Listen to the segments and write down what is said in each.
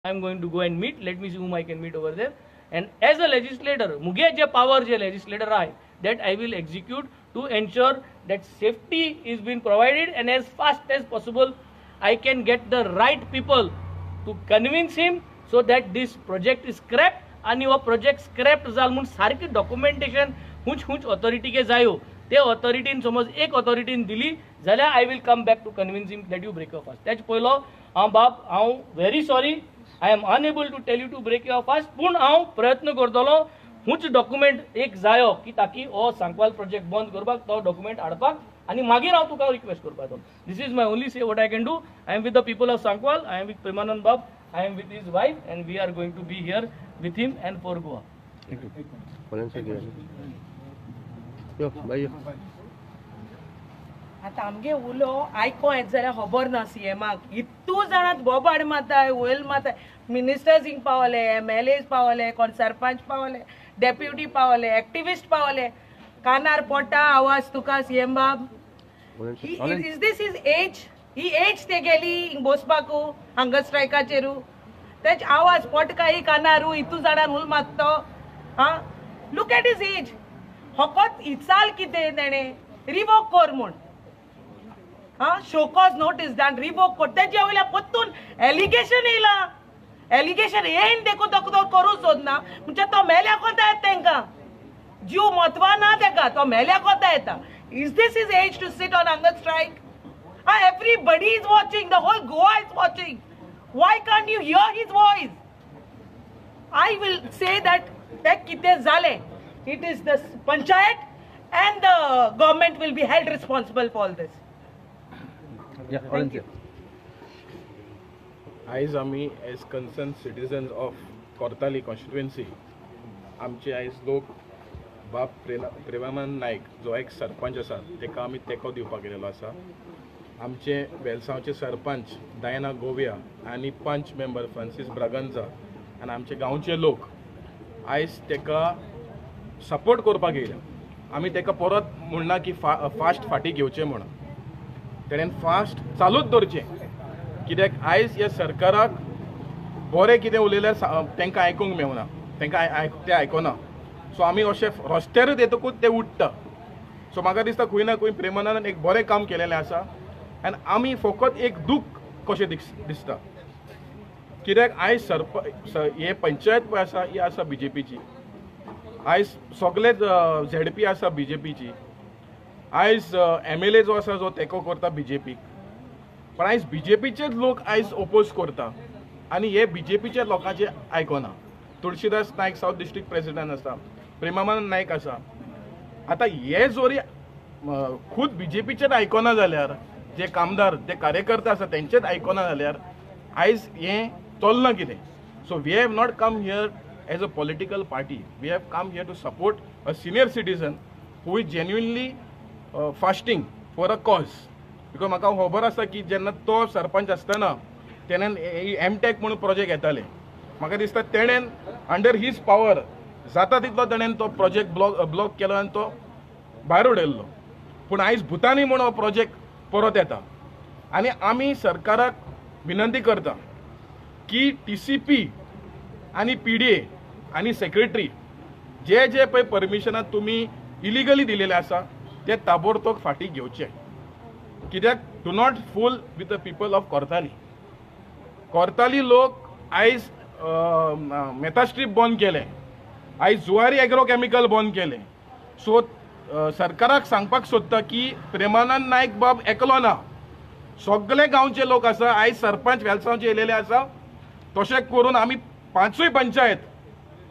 I'm going to go and meet. Let me see whom I can meet over there. And as a legislator, मुगे जे power जे legislator आहे, that I will execute to ensure that safety is being provided, and as fast as possible I can get the right people to convince him so that this project is scrapped. आणि वो project scrapped जाल म्हणून सारखी documentation हुंच authority के जायो, ते ऑथॉरिटीन समज एक ऑथॉरिटीन दिली जाल्यार I will come back to convince him that you break your fast. त्याच पयलो बाब हांव very sorry, I am unable to tell you to break your fast, पूण हांव प्रयत्न करतलो हुंच डॉक्युमेंट एक जायो की ताकी हो सांकवाल प्रोजेक्ट बंद करपाक तो डॉक्युमेंट हाडपाक आनी मागीर हांव तुका रिक्वेस्ट करपाक. This is my only say what I can do. I am with the people of Sankwal, I am with Premanand Bab, I am with his wife, and we are going to be here with him and for Goa. आता आमगे उलो आयको येत जाल्यार खबर ना सीएमाक. इतू जाणात बोबाड माताय, वयल माताय, ministers हिंग पावले, MLAs पावले, कोण सरपंच पावले, डेप्युटी पावले, एक्टिविस्ट पावले. कानार पोटा आवाज तुका सीएम बाब. Is this is age? ही एज ते गेली हिंग बसपाकू हांगा स्ट्रायकाचेरू. तेच आवाज पोटका ही कानारू इतू जाणान उल मात्तो. हा, लुक एट हिज एज. फकत इचाल कितें तेणें रिवोक कर म्हूण. शोकॉज नोटीस धाडून रिवोक कर. तेजे वयल्या परतून एलिगेशन येयला. एलिगेशन येयन देखून तो करूं सोदना म्हणजे तो मेल्या कोता येता तेंकां. जीव म्हत्वा ना तेका, तो मेल्या कोता येता. Is this is age to sit on hunger strike? Everybody is watching, the whole Goa is watching. Why can't you hear his voice? I will say that ते कितें जालें, it is the panchayat and the government will be held responsible for all this. Yeah, Thank you. आयज आमी as concerned citizens of Cortalim constituency आमचे आयज लोक बाब प्रेमानंद नायक जो एक सरपंच आसा तेका आमी तेंको दिवपाक गेलेलो आसा. आमचे वेलसांवचे सरपंच डायना गोविया आनी पंच मेंबर फ्रांसीस ब्रागंजा आनी आमचे गांवचे लोक आयज तेका सपोर्ट करपाक येयल्या. आमी तेका परत म्हणना की फास्ट फाटी घेवचें म्हणून. तेणेन फास्ट चालूच दवरचें, कित्याक आयज ह्या सरकाराक बरें कितें उलयल्यार तेंकां आयकूंक मेवना, तेंकां ते आयकना. सो आमी अशें रस्त्यारूच येतकूच ते उठ्ठा. सो म्हाका दिसता खंय ना खंय प्रेमानंदान एक बरें काम केलेलें आसा. आनी आमी फकत एक दूख कशें दिसता, कित्याक आयज हे पंचायत पळय आसा ही आसा BJPची. आयज सगळे ZP आसा BJPची. आयज MLA जो आसा जो तेको करता BJPक. पण आयज BJPचेच लोक आयज ओपोज करता आनी हे BJPच्या लोकांचे आयकना. तुळशीदास नायक सावथ डिस्ट्रिक्ट प्रेसिडेंट आसा, प्रेमानंद नायक आसा. आतां हे जोरी खूद BJPचेच आयकना जाल्यार, जे कामदार जे कार्यकर्ता आसा तेंचेच आयकना जाल्यार आयज हें चलना कितें. So we have not come here as a political party. We have come here to support a senior citizen who is genuinely fasting for a cause. Because म्हाका खबर आसा की जेन्ना तो सरपंच आसतना तेणेन MTech म्हणून प्रोजेक्ट येताले. म्हाका दिसता तेणेन अंडर हीज पावर जाता तितलो तेणेन तो प्रोजेक्ट ब्लॉक केलो आनी तो भायर उडयल्लो. पूण आयज भुतानी म्हणून हो प्रोजेक्ट परत येता आनी आमी सरकाराक विनंती करता की TCP आनी PDA आनी सेक्रेटरी जे पळय परमिशनां तुमी इलिगली दिलेले आसा ते ताबडतोब फाटी घेवचे. कित्याक do not fool with the people of Cortalim. Cortalim लोक आयज मेथास्ट्रीप बंद केले, आयज जुवारी एग्रोकेमिकल बंद केले. सो सरकाराक सांगपाक सोदता की प्रेमानंद नायक बाब एकलो ना, सगळे गांवचे लोक आसा. आयज सरपंच वेलसांवचे येयलेले आसा. तशें करून आमी पांचूय panchayat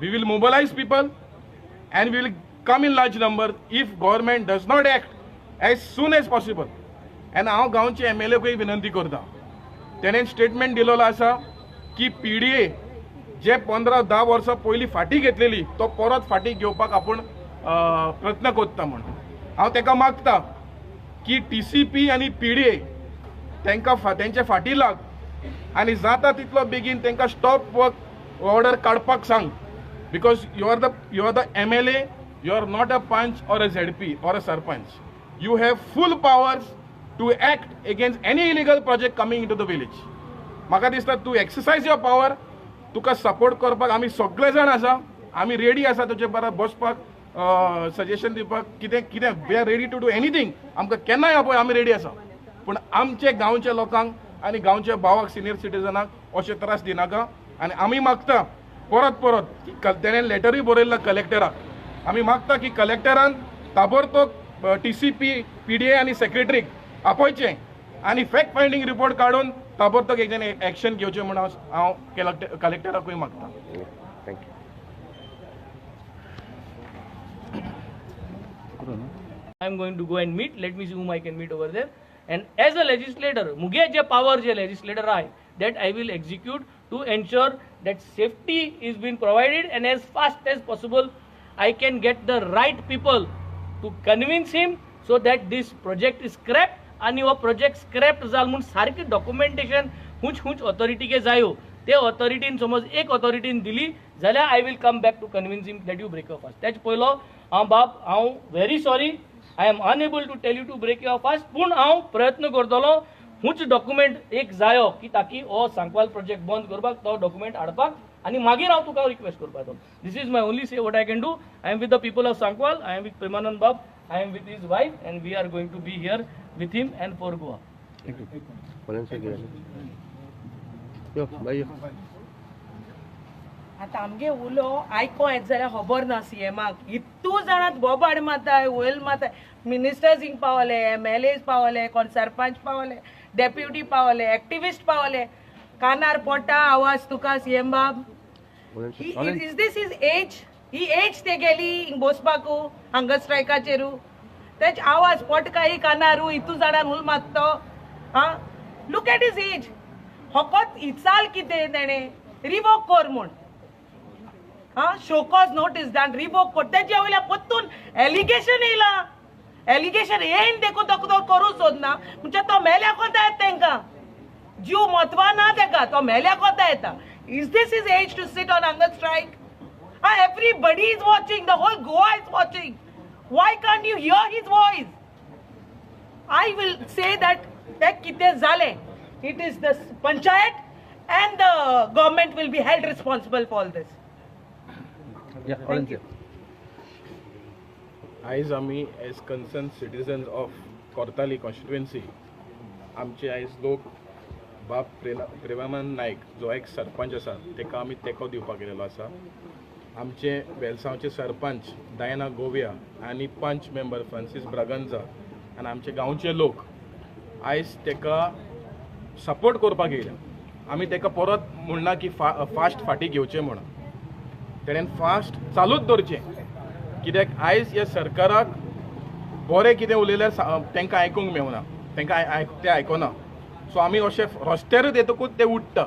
we will mobilize people and we will come in large number if government does not act as soon as possible. and हांव गांवचे MLA कोय विनंती करता. तेणेन स्टेटमेंट दिलेलो आसा की PDA जे 15-10 वर्सां पयलीं फाटी घेतलेली तो परत फाटी घेवपाक आपूण प्रयत्न करता म्हणून. हांव तेका मागता की TCP आनी PDA तेंकां तेंचे फाटी लाग आनी जाता तितलो बेगीन तेंकां स्टॉप वर्क ऑर्डर काडपाक सांग. Because you are the MLA, you are not a punch or a ZP or a sarpanch. You have full powers to act against any illegal project coming into the village. म्हाका दिसता तू exercise your power Tuka support करपाक आमी सगळे जाण आसा, आमी ready आसा तुजे बरोबर बसपाक, सजेशन दिवपाक, कितें कितें we are ready to do anything. आमकां केन्नाय आपय आमी रेडी आसा. पूण आमचे गांवच्या लोकांक आनी गांवच्या भावाक सिनियर सिटीजनाक अशे त्रास दिनाका. आनी आमी मागता परत परत तेणें लेटरूय बरयल्ला कलेक्टराक, आमी मागता की कलेक्टरान ताबडतोब TCP, PDA आनी सेक्रेटरीक आपयचें आनी फॅक्ट फायंडींग रिपोर्ट काडून ताबडतोब एक एक्शन घेवचें म्हणून हांव कलेक्टराकूय मागता. Thank you. I'm going to go and meet. Let me see whom I can meet over there. And as a legislator, मुगे जे power जे legislator आहे, that I will execute to ensure that safety is being provided, and as fast as possible, I can get the right people to convince him so that this project is scrapped. आणि हो project scrapped जाल म्हणून सारकी documentation हुंच authority के जायो. ते ऑथॉरिटीन समज एक ऑथॉरिटीन दिली जाल्यार I will come back to convince him that you break your fast. त्याच पयलो हांव very sorry, I am unable to tell you to break your fast. पूण हांव प्रयत्न करतलो हुंच डॉक्युमेंट एक जायो की ताकी हो सांकवाल प्रोजेक्ट बंद करपाक तो डॉक्युमेंट हाडपाक आनी मागीर हांव तुका रिक्वेस्ट करपाचो. This is my only say what I can do. I am with the people of Sancoale, I am with Premanand Bab, I am with his wife, and we are going to be here with him and for Goa. आतां आमगे उलो आयको येत जाल्यार खबर ना CMाक. इतू जाणात बोबाड माताय, वयल माताय, ministers हिंग पावले, MLAs पावले, कोण सरपंच पावले, डेप्युटी पावले, एक्टिविस्ट पावले. कानार पोटा आवाज तुका CM बाब. Is this is age? ही एज ते गेली हिंग बसपाकू हांगा स्ट्रायकाचेरू. तेच आवाज पोटका ही कानारू इतू जाणां उल मात्तो. हा, लुक एट हिज एज. फकत इचाल कितें तेणें रिवोक कर म्हूण. शोकॉज नोटीस धाडून रिवोक कर. तेजे वयल्या परतून एलिगेशन येयला. एलिगेशन येयन देखून तो करूं सोदना म्हणजे तो मेल्या कोता येता तेंकां. जीव म्हत्वा ना तेका, तो मेल्या कोता येता. Is this is age to sit on hunger strike? Everybody is watching. The whole Goa is watching. Why can't you hear his voice? I will say that kite zale. It is the panchayat and the government will be held responsible for all this. Yeah, all in. आयज आमी as concerned citizens of Cortalim constituency आमचे आयज लोक बाब प्रेमानंद नायक जो एक सरपंच आसा तेका आमी तेंको दिवपाक गेलेलो आसा. आमचे वेलसांवचे सरपंच डायना गोविया आनी पंच मेंबर फ्रांसीस ब्रागांजा आनी आमचे गांवचे लोक आयज तेका सपोर्ट करपाक येयल्या. आमी तेका परत म्हणना की फास्ट फाटीं घेवचें म्हणून. तेणेन फास्ट चालूच दवरचें, कित्याक आयज ह्या सरकाराक बरें कितें उलयल्यार तांकां आयकूंक मेळना, ते आयकना. सो आमी अशे रस्त्यारूच येतकूच ते उठ्ठा.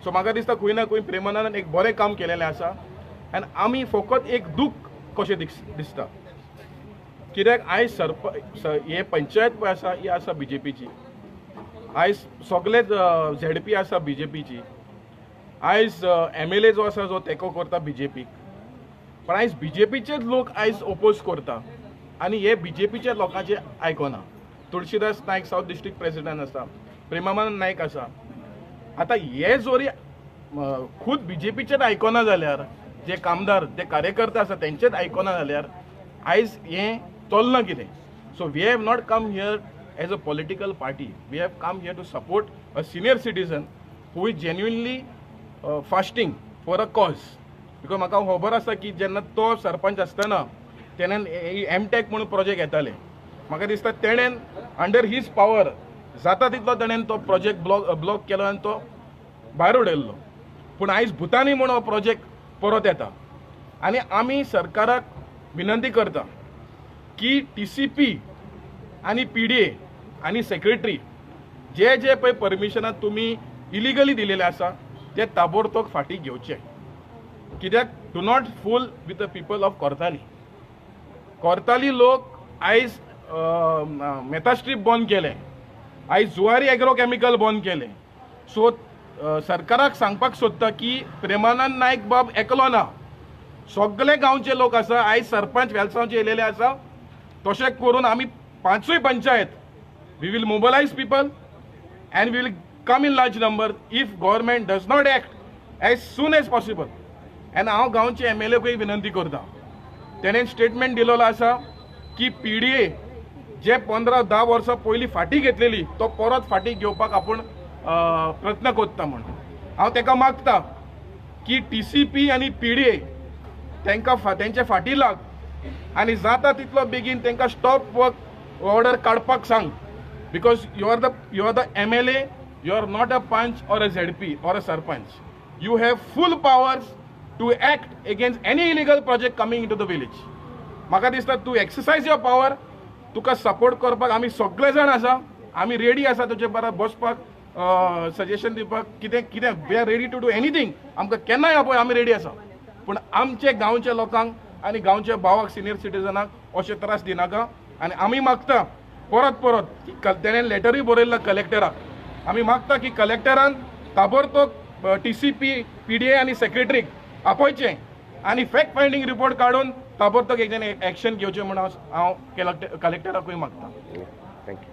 सो म्हाका दिसता खंय ना खंय प्रेमानंदान एक बरें काम केलेलें आसा. आनी आमी फकत एक दूख कशें दिसता, कित्याक आयज हे पंचायत पळय आसा ही आसा BJPची. आयज सगळे ZP आसा BJPची. आयज MLA जो आसा जो तेंको करता BJPक. पण आयज BJPचेच लोक आयज ओपोज करता आनी हे BJPच्या लोकांचे आयकना. तुळशीदास नायक साऊथ डिस्ट्रिक्ट प्रेसिडेंट आसा, प्रेमानंद नायक आसा. आतां हे जोरी खूद BJPचेच आयकना जाल्यार, जे कामदार जे कार्यकर्ते आसा तेंचेच आयकना जाल्यार आयज हें चलना कितें. So we have not come here as a political party. We have come here to support a senior citizen who is genuinely fasting for a cause. Because म्हाका खबर आसा की जेन्ना तो सरपंच आसतना तेणेन MTech म्हणून प्रोजेक्ट येताले. म्हाका दिसता तेणेन अंडर हीज पावर जाता तितलो तेणेन तो प्रोजेक्ट ब्लॉक केलो आनी तो भायर उडयल्लो. पूण आयज भुतानी म्हणून हो प्रोजेक्ट परत येता आनी आमी सरकाराक विनंती करता की TCP आनी PDA आनी सेक्रेटरी जे पळय परमिशनां तुमी इलिगली दिलेले आसा ते ताबडतोब फाटीं घेवचे. कित्याक do not fool with the people of Cortalim. Cortalim लोक आयज मेथास्ट्रीप बंद केले, आयज जुवारी एग्रोकेमिकल बंद केले. सो सरकाराक सांगपाक सोदता की प्रेमानंद नायक बाब एकलो ना, सगळे गांवचे लोक आसा. आयज सरपंच वेलसांवचे येयलेले आसा. तशें करून आमी 5 panchayat we will mobilise people and we will come in large number. If government does not act as soon as possible. आनी हांव गांवचे MLAकूय विनंती करता, तेणें स्टेटमेंट दिलेलो आसा की PDA जे 15-10 वर्सां पयलीं फाटीं घेतलेली तो परत फाटीं घेवपाक आपूण प्रयत्न करता म्हूण. हांव ताका मागता की TCP आनी PDA तेंच्या फाटीं लाग आनी जाता तितलो बेगीन तांकां स्टॉप वर्क ऑर्डर काडपाक सांग. Because you are the MLA, you are not a punch or a ZP or a sarpanch. You have full powers to act against any illegal project coming into the village. म्हाका दिसता तूं exercise your power. Tuka support करपाक आमी सगळे जाण आसा, आमी ready आसा तुजे बरोबर बसपाक, सजेशन दिवपाक, कितें we are ready to do anything. आमकां केन्नाय आपय आमी रेडी आसा. पूण आमचे गांवच्या लोकांक आनी गांवच्या भावाक सिनियर सिटीजनाक अशे त्रास दिनाका. आनी आमी मागता परत की तेणें लेटरूय बरयल्ला कलेक्टराक. आमी मागता की कलेक्टरान ताबडतोब TCP, PDA आनी सेक्रेटरीक आपयचें आनी फॅक्ट फायंडींग रिपोर्ट काडून ताबडतोब एक्शन घेवचें म्हणून हांव कलेक्टराकूय मागता. थँक्यू.